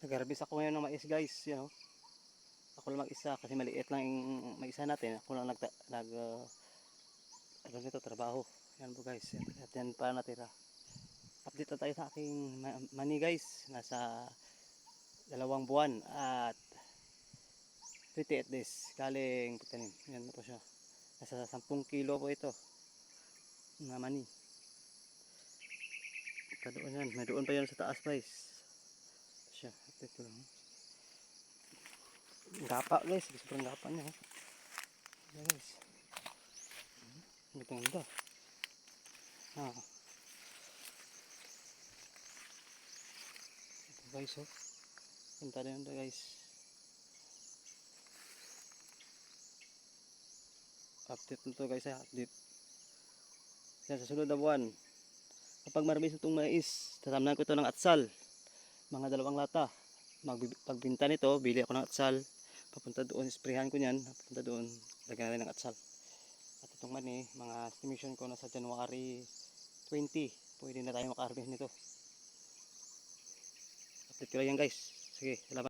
Nag-harvest ako ngayon ng mais guys, ako lang mag-isa kasi maliit lang yung maisa natin. Ako lang ano nito, trabaho. Yan po guys, at yan pa natira. Update na tayo sa aking money guys. Nasa 2 buwan at 38 days galing pagtanim. Yan na po siya. Nasa 10 kilo po ito na money. Doon yan, may doon pa yan sa taas guys. Ito siya, update ko lang. Gapa guys, sobrang gapa niya. Yan guys. Ganda. Ito guys, punta na yun guys. Update na to guys, update. Yan sa sunod na buwan. Kapag marami itong mais, tatamnan ko ito ng atsal. Mga 2 lata. Pagbinta nito, bili ako ng atsal. Papunta doon, sprayhan ko niyan. Papunta doon, lagyan natin ng atsal. At itong mani, mga estimation ko na sa January 20, pwede na tayo maka-harvest nito. Update ko lang yan guys. Sige, salamat.